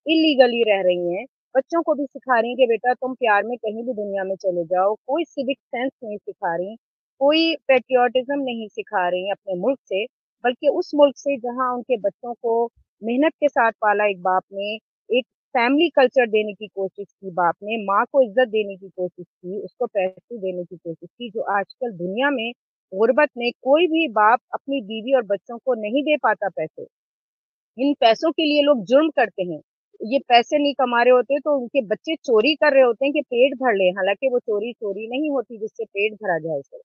Illegally रह रही हैं, बच्चों को भी सिखा रही हैं कि बेटा तुम प्यार में कहीं भी दुनिया में चले जाओ, कोई सिविक सेंस नहीं सिखा रही, कोई पेट्रियोटिज्म नहीं सिखा रही अपने मुल्क से, बल्कि उस मुल्क से जहाँ उनके बच्चों को मेहनत के साथ पाला एक बाप ने, एक फैमिली कल्चर देने की कोशिश की बाप ने, माँ को इज्जत देने की कोशिश की, उसको पैसे देने की कोशिश की, जो आजकल दुनिया में गुर्बत में कोई भी बाप अपनी बीवी और बच्चों को नहीं दे पाता पैसे। इन पैसों के लिए लोग जुर्म करते हैं, ये पैसे नहीं कमा रहे होते तो उनके बच्चे चोरी कर रहे होते हैं कि पेट भर ले, हालांकि वो चोरी चोरी नहीं होती जिससे पेट भरा जाए सर,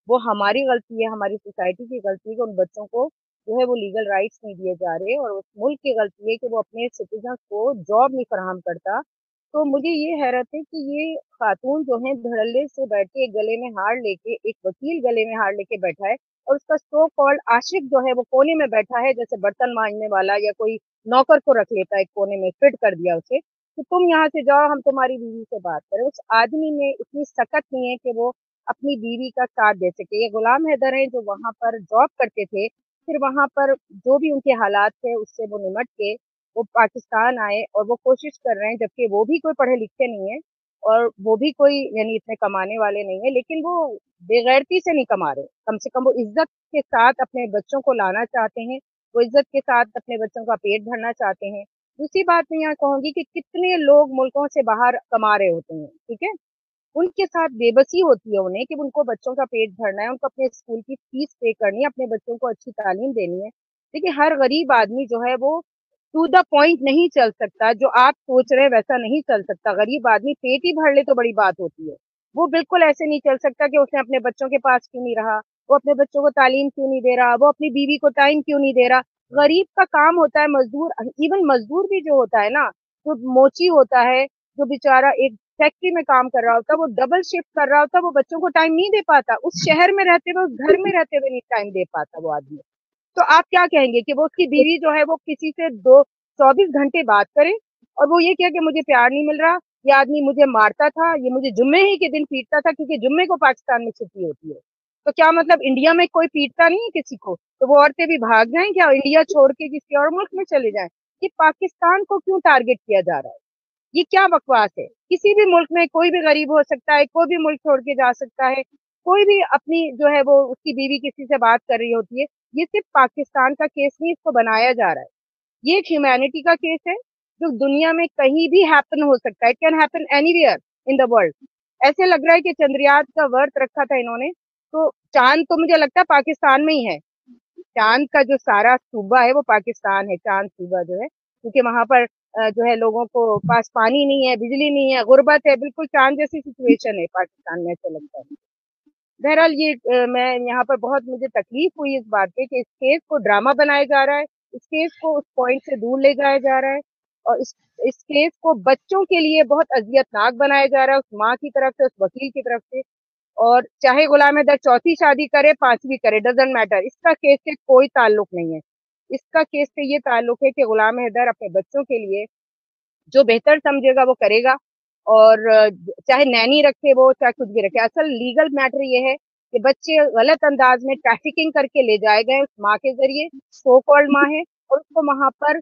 वो हमारी गलती है, हमारी सोसाइटी की गलती है कि उन बच्चों को जो है वो लीगल राइट्स नहीं दिए जा रहे, और उस मुल्क की गलती है कि वो अपने सिटीजन को जॉब नहीं फराहम करता। तो मुझे ये हैरत है कि ये खातून जो है धड़ल्ले से बैठ के एक गले में हार लेके, एक वकील गले में हार लेके बैठा है, और उसका सो कॉल्ड आशिक जो है वो कोने में बैठा है, जैसे बर्तन मांजने वाला या कोई नौकर को रख लेता है एक कोने में, फिट कर दिया उसे कि तुम यहाँ से जाओ, हम तुम्हारी बीवी से बात करें। उस आदमी में इतनी सकत नहीं है कि वो अपनी बीवी का साथ दे सके। ये गुलाम हैदर हैं जो वहां पर जॉब करते थे, फिर वहां पर जो भी उनके हालात थे उससे वो निमट के वो पाकिस्तान आए, और वो कोशिश कर रहे हैं, जबकि वो भी कोई पढ़े लिखे नहीं है और वो भी कोई यानी इतने कमाने वाले नहीं है, लेकिन वो बेगैरती से नहीं कमा रहे, कम से कम वो इज्जत के साथ अपने बच्चों को लाना चाहते हैं, वो इज्जत के साथ अपने बच्चों का पेट भरना चाहते हैं। दूसरी बात मैं यहाँ कहूंगी कि कितने लोग मुल्कों से बाहर कमा रहे होते हैं, ठीक है, उनके साथ बेबसी होती है उन्हें कि उनको बच्चों का पेट भरना है, उनको अपने स्कूल की फीस पे करनी है, अपने बच्चों को अच्छी तालीम देनी है। देखिए हर गरीब आदमी जो है वो टू द पॉइंट नहीं चल सकता, जो आप सोच रहे हैं वैसा नहीं चल सकता। गरीब आदमी पेट ही भर ले तो बड़ी बात होती है, वो बिल्कुल ऐसे नहीं चल सकता कि उसने अपने बच्चों के पास क्यों नहीं रहा, वो अपने बच्चों को तालीम क्यों नहीं दे रहा, वो अपनी बीवी को टाइम क्यों नहीं दे रहा। गरीब का काम होता है मजदूर, इवन मजदूर भी जो होता है ना, जो मोची होता है, जो बेचारा एक फैक्ट्री में काम कर रहा होता, वो डबल शिफ्ट कर रहा होता, वो बच्चों को टाइम नहीं दे पाता, उस शहर में रहते हुए, उस घर में रहते हुए नहीं टाइम दे पाता वो आदमी। तो आप क्या कहेंगे कि वो उसकी बीवी जो है वो किसी से दो 24 घंटे बात करे, और वो ये किया कि मुझे प्यार नहीं मिल रहा, ये आदमी मुझे मारता था, ये मुझे जुम्मे ही के दिन पीटता था, क्योंकि जुम्मे को पाकिस्तान में छुट्टी होती है। तो क्या मतलब इंडिया में कोई पीटता नहीं है किसी को, तो वो औरतें भी भाग जाएं क्या, इंडिया छोड़ के किसी और मुल्क में चले जाएं? कि पाकिस्तान को क्यों टारगेट किया जा रहा है? ये क्या बकवास है? किसी भी मुल्क में कोई भी गरीब हो सकता है, कोई भी मुल्क छोड़ के जा सकता है, कोई भी अपनी जो है वो उसकी बीवी किसी से बात कर रही होती है। ये सिर्फ पाकिस्तान का केस नहीं, इसको बनाया जा रहा है, ये एक ह्यूमैनिटी का केस है जो दुनिया में कहीं भी हैपन हो सकता है, it can happen anywhere in the world. ऐसे लग रहा है कि चंद्रयान का वर्त रखा था इन्होंने, तो चांद तो मुझे लगता है पाकिस्तान में ही है, चांद का जो सारा सूबा है वो पाकिस्तान है, चांद सूबा जो है, क्योंकि वहां पर जो है लोगों को पास पानी नहीं है, बिजली नहीं है, गुर्बत है, बिल्कुल चांद जैसी सिचुएशन है पाकिस्तान में, ऐसा लगता है। बहरहाल ये मैं यहाँ पर बहुत मुझे तकलीफ हुई इस बात पे कि इस केस को ड्रामा बनाया जा रहा है, इस केस को उस पॉइंट से दूर ले जाया जा रहा है, और इस केस को बच्चों के लिए बहुत अजियतनाक बनाया जा रहा है, उस माँ की तरफ से, उस वकील की तरफ से। और चाहे गुलाम हैदर चौथी शादी करे, पांचवी करे, डजेंट मैटर, इसका केस से कोई ताल्लुक नहीं है। इसका केस से ये ताल्लुक है कि गुलाम हैदर अपने बच्चों के लिए जो बेहतर समझेगा वो करेगा, और चाहे नैनी रखे वो, चाहे कुछ भी रखे, असल लीगल मैटर ये है कि बच्चे गलत अंदाज में ट्रैफिकिंग करके ले जाए गए उस माँ के जरिए, सो कॉल्ड माँ है, और उसको वहां पर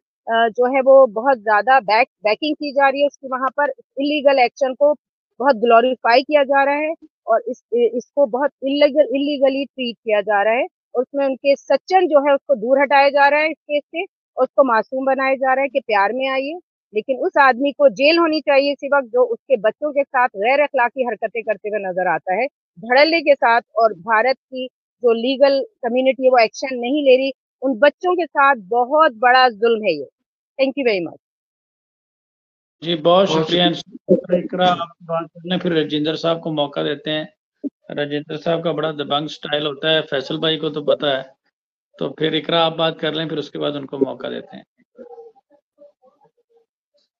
जो है वो बहुत ज्यादा बैकिंग की जा रही है उसकी, वहां पर इलीगल एक्शन को बहुत ग्लोरीफाई किया जा रहा है, और इसको बहुत इलीगली ट्रीट किया जा रहा है, और उसमें उनके सच्चन जो है उसको दूर हटाया जा रहा है इस केस से, और उसको मासूम बनाया जा रहा है कि प्यार में आइए। लेकिन उस आदमी को जेल होनी चाहिए इसी वक्त जो उसके बच्चों के साथ गैर अखलाकी हरकतें करते हुए नजर आता है, धड़ल्ले के साथ, और भारत की जो लीगल कम्युनिटी है वो एक्शन नहीं ले रही, उन बच्चों के साथ बहुत बड़ा जुल्म है ये। Thank you very much. जी बहुत शुक्रिया इकरा, आप बात करने, फिर राजेंद्र साहब को मौका देते हैं। राजेंद्र साहब का बड़ा दबंग स्टाइल होता है, फैसल भाई को तो पता है, तो फिर इकरा आप बात कर लें, फिर उसके बाद उनको मौका देते हैं।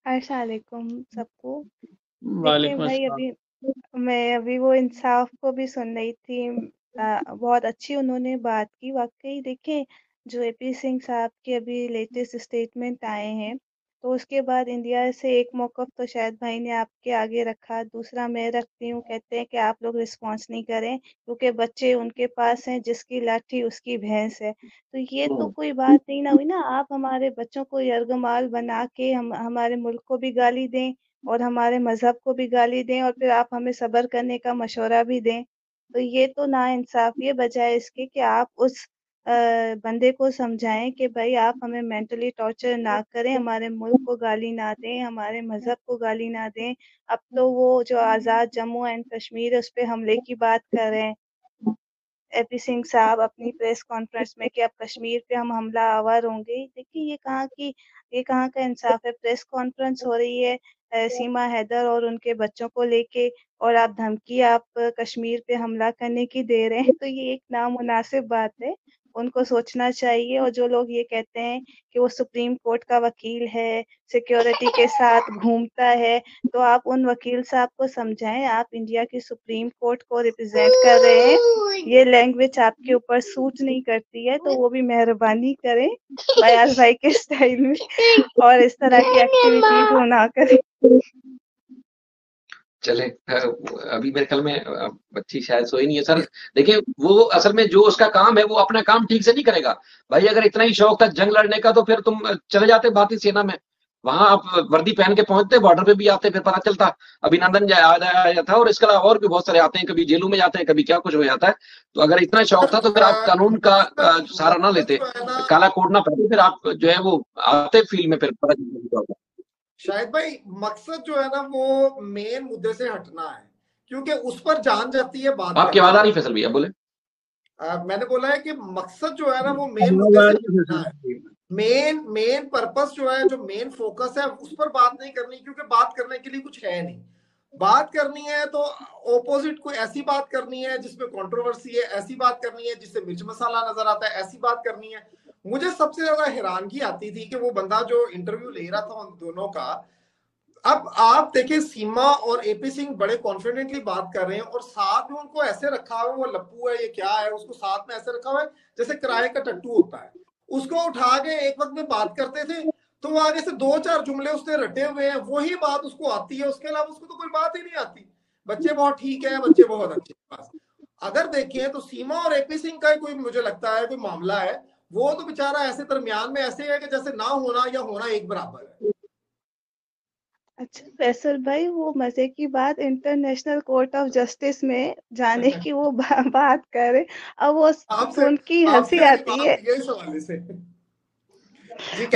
अस्सलाम वालेकुम सबको। देखिए वालेकुम भाई, अस्सलाम। मैं अभी वो इंसाफ को भी सुन रही थी। बहुत अच्छी उन्होंने बात की वाकई। देखें, जो एपी सिंह साहब के अभी लेटेस्ट स्टेटमेंट आए हैं, تو اس کے بعد انڈیا سے ایک موقف تو شاید بھائی نے آپ کے آگے رکھا، دوسرا میں رکھتی ہوں، کہتے ہیں کہ آپ لوگ رسپانس نہیں کریں کیونکہ بچے ان کے پاس ہیں، جس کی لاٹھی اس کی بھینس ہے. تو یہ تو کوئی بات نہیں نہ ہوئی نا. آپ ہمارے بچوں کو یرغمال بنا کے ہمارے ملک کو بھی گالی دیں اور ہمارے مذہب کو بھی گالی دیں، اور پھر آپ ہمیں صبر کرنے کا مشورہ بھی دیں. تو یہ تو ناانصافی ہے، بجائے اس کے کہ آپ اس بندے کو سمجھائیں کہ بھائی آپ ہمیں مینٹلی ٹارچر نہ کریں، ہمارے ملک کو گالی نہ دیں، ہمارے مذہب کو گالی نہ دیں. اب تو وہ جو آزاد جموں اینڈ کشمیر اس پہ حملے کی بات کر رہے ہیں اے پی سنگھ صاحب اپنی پریس کانفرنس میں کہ اب کشمیر پہ ہم حملہ آور ہوں گے. دیکھیے یہ کہاں کا انصاف ہے. پریس کانفرنس ہو رہی ہے سیما حیدر اور ان کے بچوں کو لے کے، اور آپ دھمکی آپ کشمیر پہ حملہ کرنے کی دے رہے ہیں. تو یہ ایک نامناسب بات ہے، ان کو سوچنا چاہیے. اور جو لوگ یہ کہتے ہیں کہ وہ سپریم کورٹ کا وکیل ہے، سیکیورٹی کے ساتھ گھومتا ہے، تو آپ ان وکیل صاحب کو سمجھائیں آپ انڈیا کی سپریم کورٹ کو ریپرزینٹ کر رہے ہیں. یہ لینگویج آپ کے اوپر سوٹ نہیں کرتی ہے، تو وہ بھی مہربانی کریں بیاض بھائی کے اسٹائل میں اور اس طرح کی ایکٹیویٹیز وہ نہ کریں. چلے ابھی میرے خیال میں بچی شاید سوئی نہیں ہے سر. دیکھیں وہ اصل میں جو اس کا کام ہے وہ اپنا کام ٹھیک سے نہیں کرے گا. بھائی اگر اتنا ہی شوق تھا جنگ لڑنے کا تو پھر تم چلے جاتے بھارتی سینا میں، وہاں آپ وردی پہن کے پہنچتے، بارڈر پہ بھی آتے، پھر پتہ چلتا. ابھی نندن آیا تھا اور اس کے علاوہ اور بھی بہت سارے آتے ہیں، کبھی جیلوں میں جاتے ہیں، کبھی کیا کچھ ہو جاتا ہے. تو اگر اتنا شوق تھا تو پھر آپ قانون کا سہارا نہ لیتے، کالا کوٹ نہ پہنتے، پھر آپ جو ہے وہ آتے فیلڈ میں. پھر پتہ چلتا. شاہد بھائی مقصد جو ہے نا وہ مین مدعے سے ہٹنا ہے، کیونکہ اس پر جان جاتی ہے بات. آپ کی آواز آ رہی فیصل بھیا؟ بولے. میں نے بولا ہے کہ مقصد جو ہے نا وہ مین مدعے سے ہٹنا ہے. مین پرپس جو ہے، جو مین فوکس ہے، اس پر بات نہیں کرنی، کیونکہ بات کرنے کے لیے کچھ ہے نہیں. بات کرنی ہے تو اپوزٹ کوئی ایسی بات کرنی ہے جس میں کنٹروورسی ہے، ایسی بات کرنی ہے جس سے مرچ مسالہ نظر آتا ہے، ایسی بات کرنی ہے. مجھے سب سے زیادہ حیرانگی آتی تھی کہ وہ بندہ جو انٹرویو لے رہا تھا ان دونوں کا، اب آپ دیکھیں سیما اور اے پی سنگھ بڑے کانفیڈنٹلی بات کر رہے ہیں، اور ساتھ میں ان کو ایسے رکھا ہوا، وہ لپو ہے یہ کیا ہے، اس کو ساتھ میں ایسے رکھا ہوا ہے جیسے کرائے کا ٹٹو ہوتا ہے. اس کو اٹھا کے ایک وقت میں بات کرتے تھے تو وہ آگے سے 2-4 جملے اس نے رٹے ہوئے ہیں، وہی بات اس کو آتی ہے، اس کے علاوہ اس کو تو کوئی بات ہی نہیں آتی. بچے بہت ٹھیک ہے، بچے بہت اچھے پاس. اگر دیکھیں تو سیما اور اے پی سنگھ کا کوئی مجھے لگتا ہے کوئی معاملہ ہے، وہ تو بیچارہ ایسے درمیان میں ایسے ہے کہ جیسے نہ ہونا یا ہونا ایک برابر ہے. اچھا فیصل بھائی، وہ مزے کی بات انٹرنیشنل کورٹ آف جسٹس میں جانے کی وہ بات کرے، اب وہ سن کی ہنسی آتی ہے.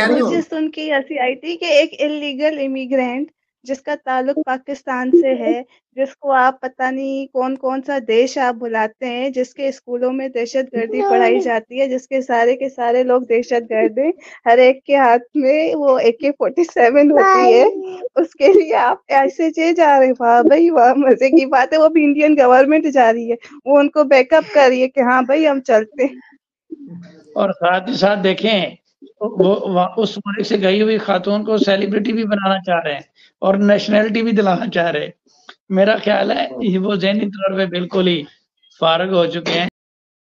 مجھے سن کے ہنسی آئی تھی کہ ایک اللیگل امیگرینٹ جس کا تعلق پاکستان سے ہے، جس کو آپ پتہ نہیں کون سا دیش آپ بلاتے ہیں، جس کے اسکولوں میں دہشت گردی پڑھائی جاتی ہے، جس کے سارے لوگ دہشت گرد ہیں، ہر ایک کے ہاتھ میں وہ AK-47 ہوتی ہے، اس کے لیے آپ ایسے جا رہے. واہ بھائی واہ، مزے کی بات ہے. وہ بھی انڈین گورنمنٹ جا رہی ہے، وہ ان کو بیک اپ کر رہی ہے کہ ہاں بھائی ہم چلتے. اور ساتھ ہی ساتھ دیکھیں وہ اس ملک سے گئی ہوئی خاتون کو سیلیبریٹی بھی بنانا چاہ رہے ہیں اور نیشنلٹی بھی دلانا چاہ رہے ہیں. میرا خیال ہے وہ ذہنی طور پہ بالکل ہی فارغ ہو چکے ہیں.